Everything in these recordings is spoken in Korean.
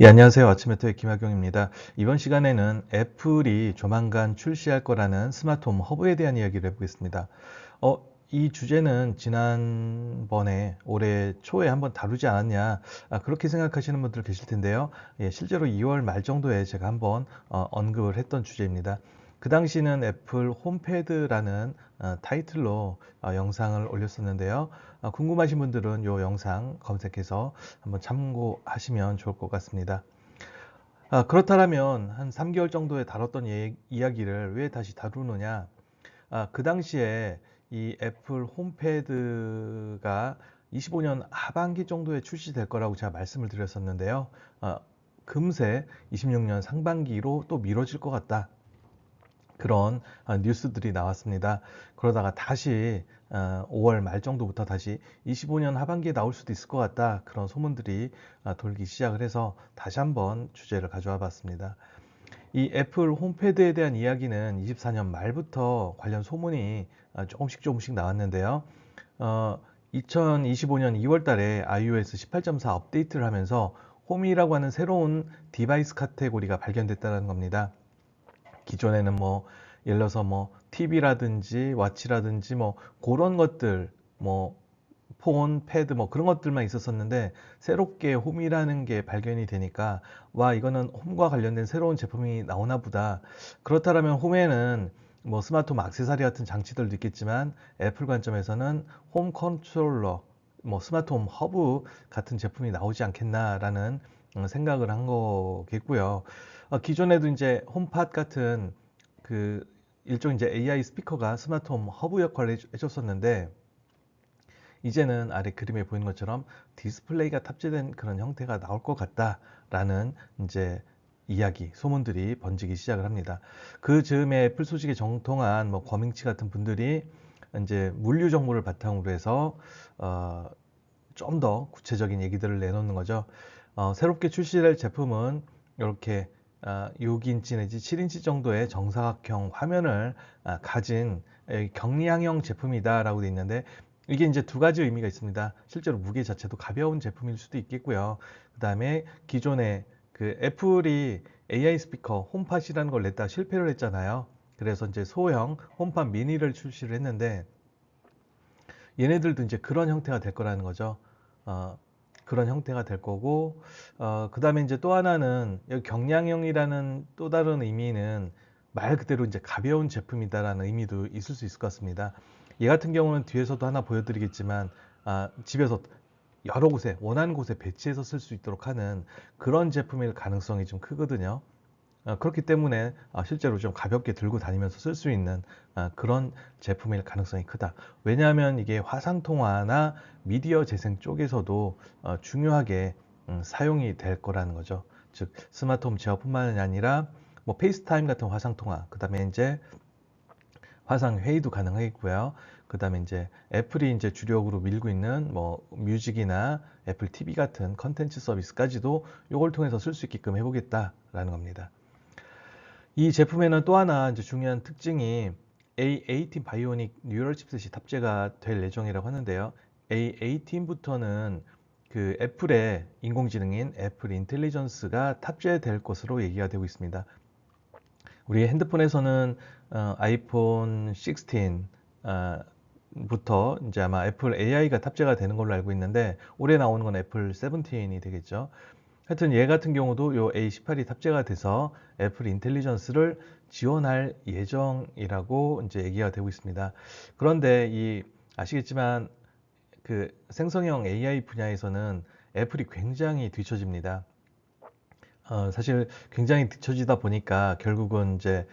예, 안녕하세요. 아침메토의 김학용입니다. 이번 시간에는 애플이 조만간 출시할 거라는 스마트홈 허브에 대한 이야기를 해보겠습니다. 이 주제는 지난번에 올해 초에 한번 다루지 않았냐, 그렇게 생각하시는 분들 계실 텐데요. 예, 실제로 2월 말 정도에 제가 한번 언급을 했던 주제입니다. 그 당시는 애플 홈패드라는 타이틀로 영상을 올렸었는데요. 궁금하신 분들은 이 영상 검색해서 한번 참고하시면 좋을 것 같습니다. 그렇다면 한 3개월 정도에 다뤘던 이야기를 왜 다시 다루느냐? 그 당시에 이 애플 홈패드가 25년 하반기 정도에 출시될 거라고 제가 말씀을 드렸었는데요. 아, 금세 26년 상반기로 또 미뤄질 것 같다. 그런 뉴스들이 나왔습니다. 그러다가 다시 5월 말 정도부터 다시 25년 하반기에 나올 수도 있을 것 같다. 그런 소문들이 돌기 시작을 해서 다시 한번 주제를 가져와 봤습니다. 이 애플 홈패드에 대한 이야기는 24년 말부터 관련 소문이 조금씩 나왔는데요. 2025년 2월 달에 iOS 18.4 업데이트를 하면서 홈이라고 하는 새로운 디바이스 카테고리가 발견됐다는 겁니다. 기존에는 뭐 예를 들어서 뭐 TV라든지 와치라든지 뭐 그런 것들 뭐 폰, 패드 뭐 그런 것들만 있었었는데 새롭게 홈이라는 게 발견이 되니까 와 이거는 홈과 관련된 새로운 제품이 나오나 보다. 그렇다면 홈에는 뭐 스마트홈 액세서리 같은 장치들도 있겠지만 애플 관점에서는 홈 컨트롤러 뭐 스마트홈 허브 같은 제품이 나오지 않겠나라는 생각을 한 거겠고요. 기존에도 이제 홈팟 같은 그 일종 이제 AI 스피커가 스마트홈 허브 역할을 해줬었는데 이제는 아래 그림에 보이는 것처럼 디스플레이가 탑재된 그런 형태가 나올 것 같다라는 이제 이야기, 소문들이 번지기 시작을 합니다. 그 즈음에 애플 소식에 정통한 뭐 거밍치 같은 분들이 이제 물류 정보를 바탕으로 해서 좀 더 구체적인 얘기들을 내놓는 거죠. 새롭게 출시될 제품은 이렇게 6인치 내지 7인치 정도의 정사각형 화면을 가진 경량형 제품이다라고 되어 있는데 이게 이제 두 가지 의미가 있습니다. 실제로 무게 자체도 가벼운 제품일 수도 있겠고요. 그 다음에 기존에 그 애플이 AI 스피커 홈팟이라는 걸 냈다 실패를 했잖아요. 그래서 이제 소형 홈팟 미니를 출시를 했는데 얘네들도 이제 그런 형태가 될 거라는 거죠. 어, 그런 형태가 될 거고, 그 다음에 이제 또 하나는 여기 경량형이라는 또 다른 의미는 말 그대로 이제 가벼운 제품이다라는 의미도 있을 수 있을 것 같습니다. 얘 같은 경우는 뒤에서도 하나 보여드리겠지만, 집에서 여러 곳에, 원하는 곳에 배치해서 쓸 수 있도록 하는 그런 제품일 가능성이 좀 크거든요. 그렇기 때문에 실제로 좀 가볍게 들고 다니면서 쓸 수 있는 그런 제품일 가능성이 크다. 왜냐하면 이게 화상 통화나 미디어 재생 쪽에서도 중요하게 사용이 될 거라는 거죠. 즉 스마트홈 제어뿐만 아니라 뭐 페이스타임 같은 화상 통화, 그다음에 이제 화상 회의도 가능하겠고요. 그다음에 이제 애플이 이제 주력으로 밀고 있는 뭐 뮤직이나 애플 TV 같은 컨텐츠 서비스까지도 이걸 통해서 쓸 수 있게끔 해보겠다라는 겁니다. 이 제품에는 또 하나 이제 중요한 특징이 A18 바이오닉 뉴럴 칩셋이 탑재가 될 예정이라고 하는데요. A18부터는 그 애플의 인공지능인 애플 인텔리전스가 탑재될 것으로 얘기가 되고 있습니다. 우리 핸드폰에서는 아이폰 16 부터 이제 아마 애플 AI가 탑재가 되는 걸로 알고 있는데 올해 나오는 건 애플 17이 되겠죠. 하여튼 얘 같은 경우도 요 A18이 탑재가 돼서 애플 인텔리전스를 지원할 예정이라고 이제 얘기가 되고 있습니다. 그런데 이 아시겠지만 그 생성형 AI 분야에서는 애플이 굉장히 뒤처집니다. 사실 굉장히 뒤처지다 보니까 결국은 이제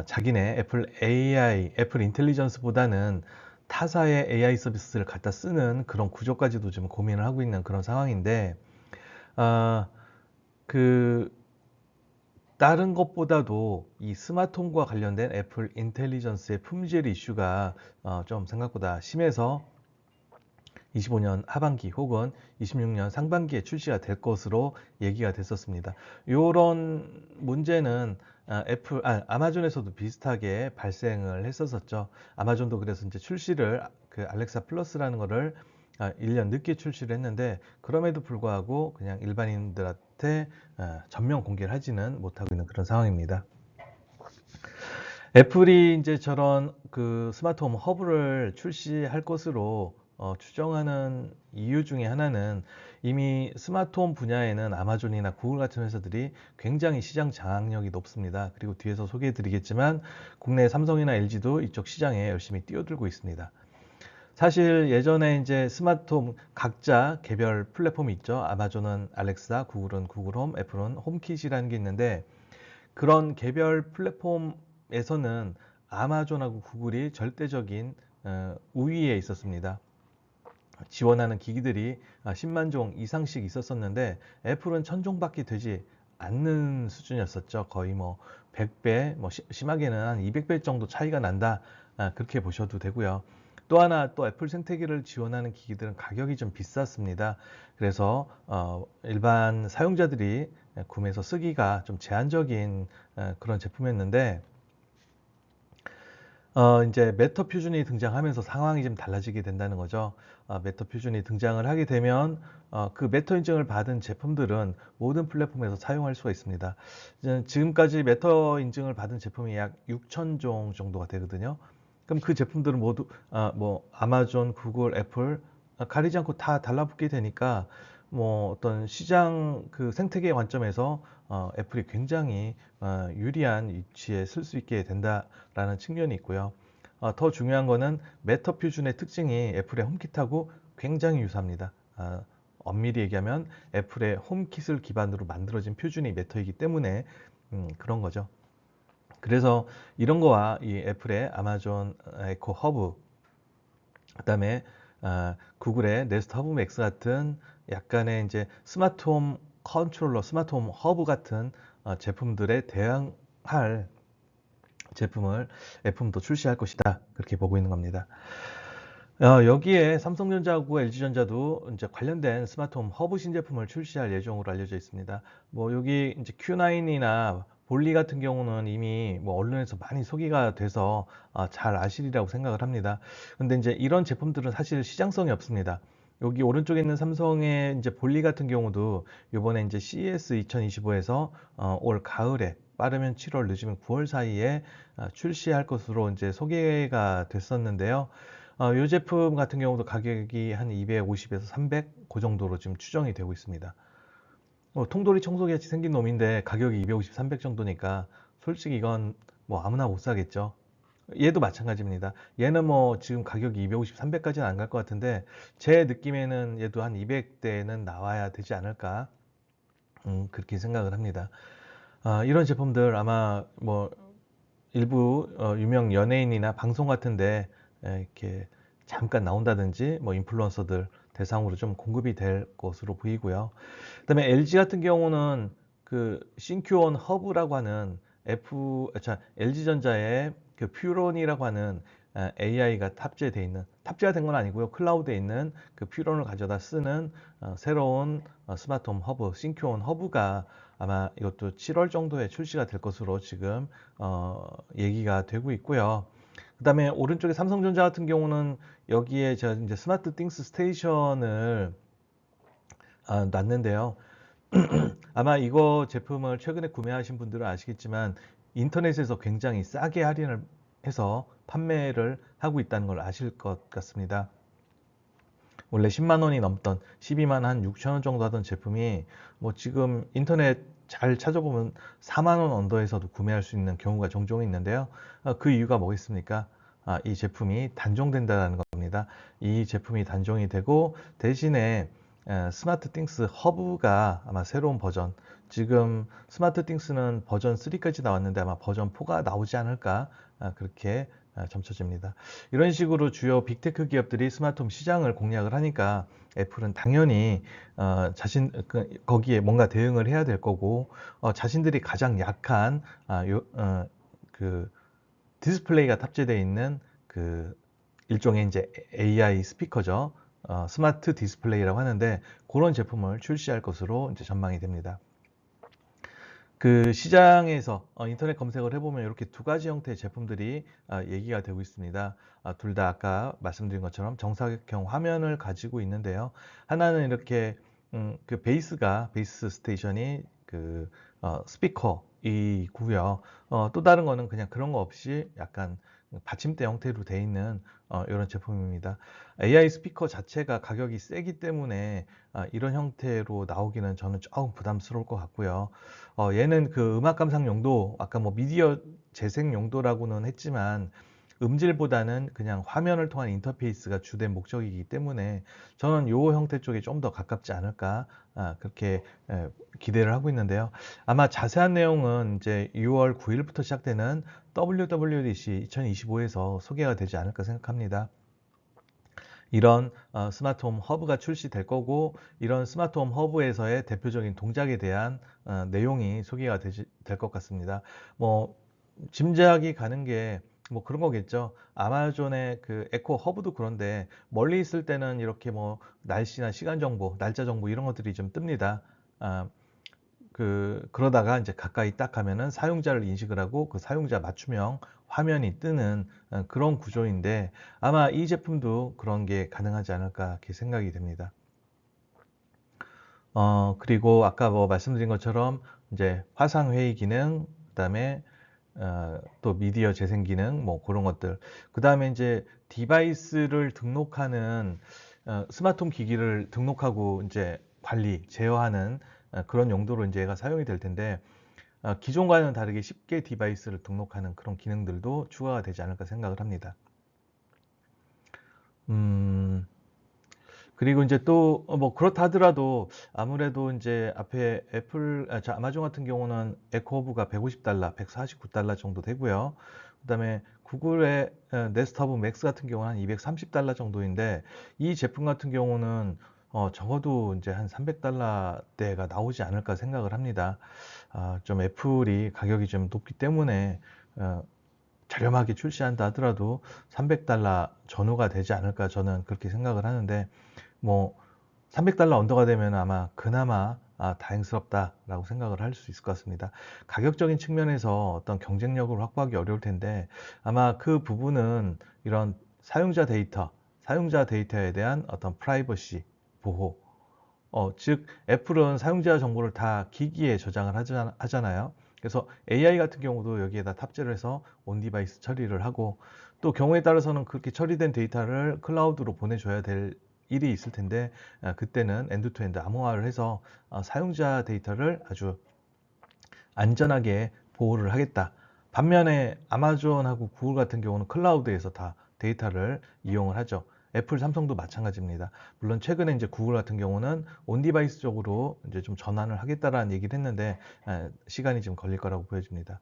자기네 애플 AI, 애플 인텔리전스보다는 타사의 AI 서비스를 갖다 쓰는 그런 구조까지도 좀 고민을 하고 있는 그런 상황인데, 아, 그 다른 것보다도 이 스마트홈과 관련된 애플 인텔리전스의 품질 이슈가 좀 생각보다 심해서 25년 하반기 혹은 26년 상반기에 출시가 될 것으로 얘기가 됐었습니다. 이런 문제는 아마존에서도 비슷하게 발생을 했었었죠. 아마존도 그래서 이제 출시를 그 알렉사 플러스라는 거를 1년 늦게 출시를 했는데 그럼에도 불구하고 그냥 일반인들한테 전면 공개를 하지는 못하고 있는 그런 상황입니다. 애플이 이제 저런 그 스마트홈 허브를 출시할 것으로 추정하는 이유 중에 하나는 이미 스마트홈 분야에는 아마존이나 구글 같은 회사들이 굉장히 시장 장악력이 높습니다. 그리고 뒤에서 소개해 드리겠지만 국내 삼성이나 LG도 이쪽 시장에 열심히 뛰어들고 있습니다. 사실 예전에 이제 스마트홈 각자 개별 플랫폼이 있죠. 아마존은 알렉사, 구글은 구글홈, 애플은 홈킷이라는 게 있는데 그런 개별 플랫폼에서는 아마존하고 구글이 절대적인 우위에 있었습니다. 지원하는 기기들이 10만 종 이상씩 있었었는데 애플은 1000종밖에 되지 않는 수준이었었죠. 거의 뭐 100배, 뭐 심하게는 한 200배 정도 차이가 난다. 그렇게 보셔도 되고요. 또 하나 또 애플 생태계를 지원하는 기기들은 가격이 좀 비쌌습니다. 그래서 일반 사용자들이 구매해서 쓰기가 좀 제한적인 그런 제품이었는데 이제 메터 퓨전이 등장하면서 상황이 좀 달라지게 된다는 거죠. 메터 퓨전이 등장을 하게 되면 그 메터 인증을 받은 제품들은 모든 플랫폼에서 사용할 수가 있습니다. 지금까지 메터 인증을 받은 제품이 약 6,000종 정도가 되거든요. 그럼 그 제품들은 모두 뭐 아마존, 구글, 애플 가리지 않고 다 달라붙게 되니까 뭐 어떤 시장 그 생태계 관점에서 애플이 굉장히 유리한 위치에 쓸 수 있게 된다라는 측면이 있고요. 더 중요한 거는 메터 퓨전의 특징이 애플의 홈킷하고 굉장히 유사합니다. 엄밀히 얘기하면 애플의 홈킷을 기반으로 만들어진 퓨전이 메터이기 때문에 그런 거죠. 그래서 이런 거와 이 애플의 아마존 에코 허브, 그다음에 구글의 네스트 허브 맥스 같은 약간의 이제 스마트홈 컨트롤러, 스마트홈 허브 같은 제품들에 대항할 제품을 애플도 출시할 것이다. 그렇게 보고 있는 겁니다. 여기에 삼성전자하고 LG전자도 이제 관련된 스마트홈 허브 신제품을 출시할 예정으로 알려져 있습니다. 뭐 여기 이제 Q9이나 볼리 같은 경우는 이미 뭐 언론에서 많이 소개가 돼서 잘 아시리라고 생각을 합니다. 근데 이제 이런 제품들은 사실 시장성이 없습니다. 여기 오른쪽에 있는 삼성의 이제 볼리 같은 경우도 이번에 이제 CES 2025에서 올 가을에 빠르면 7월 늦으면 9월 사이에 출시할 것으로 이제 소개가 됐었는데요. 이 제품 같은 경우도 가격이 한 250에서 300, 그 정도로 지금 추정이 되고 있습니다. 통돌이 청소기 같이 생긴 놈인데 가격이 250, 300 정도니까 솔직히 이건 뭐 아무나 못 사겠죠. 얘도 마찬가지입니다. 얘는 뭐 지금 가격이 250, 300까지는 안 갈 것 같은데 제 느낌에는 얘도 한 200대는 나와야 되지 않을까 그렇게 생각을 합니다. 이런 제품들 아마 뭐 일부 유명 연예인이나 방송 같은데 이렇게 잠깐 나온다든지 뭐 인플루언서들 대상으로 좀 공급이 될 것으로 보이고요. 그다음에 LG 같은 경우는 그 싱큐온 허브라고 하는 LG전자의 그 퓨론이라고 하는 AI가 탑재가 된 건 아니고요. 클라우드에 있는 그 퓨론을 가져다 쓰는 새로운 스마트홈 허브, 싱큐온 허브가 아마 이것도 7월 정도에 출시가 될 것으로 지금 얘기가 되고 있고요. 그다음에 오른쪽에 삼성전자 같은 경우는 여기에 저 이제 스마트 띵스 스테이션을 놨는데요. 아마 이거 제품을 최근에 구매하신 분들은 아시겠지만 인터넷에서 굉장히 싸게 할인을 해서 판매를 하고 있다는 걸 아실 것 같습니다. 원래 10만 원이 넘던 12만 한 6천 원 정도 하던 제품이 뭐 지금 인터넷 잘 찾아보면 4만 원 언더에서도 구매할 수 있는 경우가 종종 있는데요. 그 이유가 뭐겠습니까? 이 제품이 단종된다는 겁니다. 이 제품이 단종이 되고 대신에 스마트 띵스 허브가 아마 새로운 버전, 지금 스마트 띵스는 버전 3까지 나왔는데 아마 버전 4가 나오지 않을까 그렇게 점쳐집니다. 이런 식으로 주요 빅테크 기업들이 스마트홈 시장을 공략을 하니까 애플은 당연히 거기에 뭔가 대응을 해야 될 거고 자신들이 가장 약한 그 디스플레이가 탑재되어 있는 그 일종의 이제 AI 스피커죠. 스마트 디스플레이라고 하는데 그런 제품을 출시할 것으로 이제 전망이 됩니다. 그 시장에서 인터넷 검색을 해보면 이렇게 두 가지 형태의 제품들이 얘기가 되고 있습니다. 둘 다 아까 말씀드린 것처럼 정사각형 화면을 가지고 있는데요. 하나는 이렇게 그 베이스 스테이션이 그 스피커이고요. 또 다른 거는 그냥 그런 거 없이 약간 받침대 형태로 돼 있는 이런 제품입니다. AI 스피커 자체가 가격이 세기 때문에 이런 형태로 나오기는 저는 조금 부담스러울 것 같고요. 얘는 그 음악 감상 용도, 아까 뭐 미디어 재생 용도라고는 했지만 음질보다는 그냥 화면을 통한 인터페이스가 주된 목적이기 때문에 저는 요 형태 쪽에 좀 더 가깝지 않을까 그렇게 기대를 하고 있는데요. 아마 자세한 내용은 이제 6월 9일부터 시작되는 WWDC 2025에서 소개가 되지 않을까 생각합니다. 이런 스마트홈 허브가 출시될 거고, 이런 스마트홈 허브에서의 대표적인 동작에 대한 내용이 소개가 될 것 같습니다. 뭐 짐작이 가는 게 뭐 그런 거겠죠. 아마존의 그 에코 허브도 그런데 멀리 있을 때는 이렇게 뭐 날씨나 시간 정보, 날짜 정보 이런 것들이 좀 뜹니다. 아, 그러다가 이제 가까이 딱 가면은 사용자를 인식을 하고 그 사용자 맞춤형 화면이 뜨는 그런 구조인데, 아마 이 제품도 그런 게 가능하지 않을까 이렇게 생각이 됩니다. 그리고 아까 뭐 말씀드린 것처럼 이제 화상 회의 기능, 그다음에 또 미디어 재생 기능, 뭐 그런 것들. 그다음에 이제 디바이스를 등록하는 스마트홈 기기를 등록하고 이제 관리, 제어하는 그런 용도로 이제 얘가 사용이 될 텐데, 기존과는 다르게 쉽게 디바이스를 등록하는 그런 기능들도 추가가 되지 않을까 생각을 합니다. 음, 그리고 이제 또 뭐 그렇다 하더라도 아무래도 이제 앞에 아마존 같은 경우는 에코허브가 150달러, 149달러 정도 되고요. 그다음에 구글의 네스트 허브 맥스 같은 경우는 한 230달러 정도인데, 이 제품 같은 경우는 적어도 이제 한 300달러대가 나오지 않을까 생각을 합니다. 좀 애플이 가격이 좀 높기 때문에 어, 저렴하게 출시한다 하더라도 300달러 전후가 되지 않을까 저는 그렇게 생각을 하는데, 뭐 300달러 언더가 되면 아마 그나마 다행스럽다라고 생각을 할 수 있을 것 같습니다. 가격적인 측면에서 어떤 경쟁력을 확보하기 어려울 텐데, 아마 그 부분은 이런 사용자 데이터에 대한 어떤 프라이버시 보호, 즉 애플은 사용자 정보를 다 기기에 저장을 하잖아요. 그래서 AI 같은 경우도 여기에다 탑재를 해서 온 디바이스 처리를 하고, 또 경우에 따라서는 그렇게 처리된 데이터를 클라우드로 보내줘야 될 일이 있을 텐데, 그때는 엔드투엔드 암호화를 해서 사용자 데이터를 아주 안전하게 보호를 하겠다. 반면에 아마존하고 구글 같은 경우는 클라우드에서 다 데이터를 이용을 하죠. 애플, 삼성도 마찬가지입니다. 물론 최근에 이제 구글 같은 경우는 온 디바이스 쪽으로 이제 좀 전환을 하겠다라는 얘기를 했는데, 시간이 좀 걸릴 거라고 보여집니다.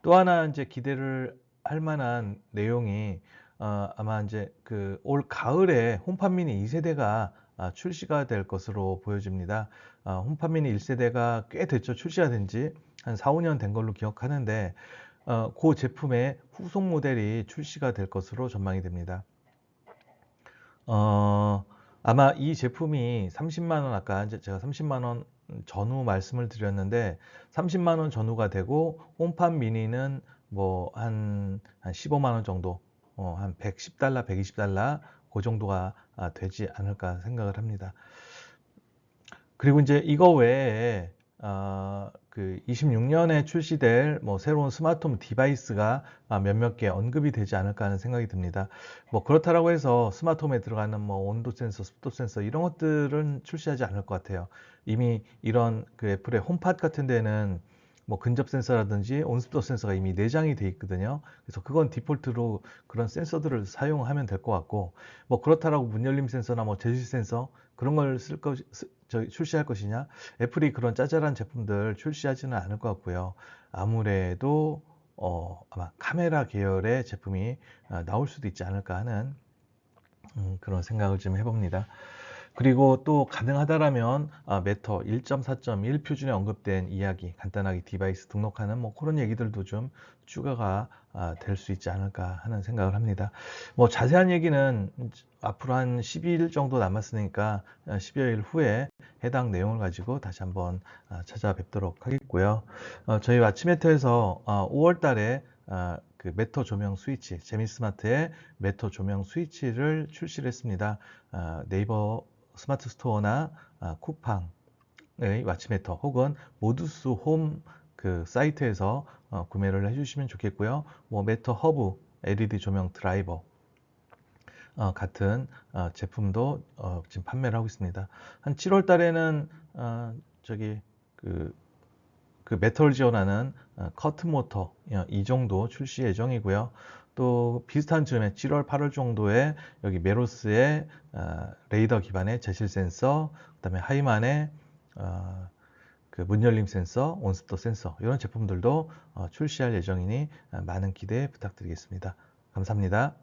또 하나 이제 기대를 할 만한 내용이 아마 이제 그 올 가을에 홈팟 미니 2세대가 출시가 될 것으로 보여집니다. 홈팟 미니 1세대가 꽤 됐죠. 출시가 된 지 한 4, 5년 된 걸로 기억하는데, 그 제품의 후속 모델이 출시가 될 것으로 전망이 됩니다. 어, 아마 이 제품이 30만 원, 아까 이제 제가 30만 원 전후 말씀을 드렸는데, 30만 원 전후가 되고 홈팟 미니는 뭐 한 15만 원 정도, 한 110달러, 120달러 그 정도가 되지 않을까 생각을 합니다. 그리고 이제 이거 외에 그 26년에 출시될 뭐 새로운 스마트홈 디바이스가 몇몇 개 언급이 되지 않을까 하는 생각이 듭니다. 뭐 그렇다라고 해서 스마트홈에 들어가는 뭐 온도 센서, 습도 센서 이런 것들은 출시하지 않을 것 같아요. 이미 이런 그 애플의 홈팟 같은 데는 뭐 근접 센서라든지 온습도 센서가 이미 내장이 돼 있거든요. 그래서 그건 디폴트로 그런 센서들을 사용하면 될 것 같고, 뭐 그렇다라고 문 열림 센서나 뭐 제시 센서 그런 걸 출시할 것이냐? 애플이 그런 짜잘한 제품들 출시하지는 않을 것 같고요. 아무래도 아마 카메라 계열의 제품이 나올 수도 있지 않을까 하는 그런 생각을 좀 해봅니다. 그리고 또 가능하다라면 매터 1.4.1 표준에 언급된 이야기, 간단하게 디바이스 등록하는 뭐 그런 얘기들도 좀 추가가 될 수 있지 않을까 하는 생각을 합니다. 뭐 자세한 얘기는 앞으로 한 12일 정도 남았으니까 10여일 후에 해당 내용을 가지고 다시 한번 찾아뵙도록 하겠고요. 저희 와치매터에서 5월 달에 그 매터 조명 스위치, 제미스마트의 매터 조명 스위치를 출시를 했습니다. 네이버 스마트 스토어나 쿠팡의 와치매터 혹은 모두스 홈 그 사이트에서 구매를 해주시면 좋겠고요. 뭐 매터 허브, LED 조명 드라이버 같은 제품도 지금 판매를 하고 있습니다. 한 7월 달에는 저기 그 매터를 지원하는 커튼 모터 이 정도 출시 예정이고요. 또 비슷한 즈음에 7월, 8월 정도에 여기 메로스의 레이더 기반의 제실 센서, 그다음에 하이만의 그 문열림 센서, 온스터 센서 이런 제품들도 출시할 예정이니 많은 기대 부탁드리겠습니다. 감사합니다.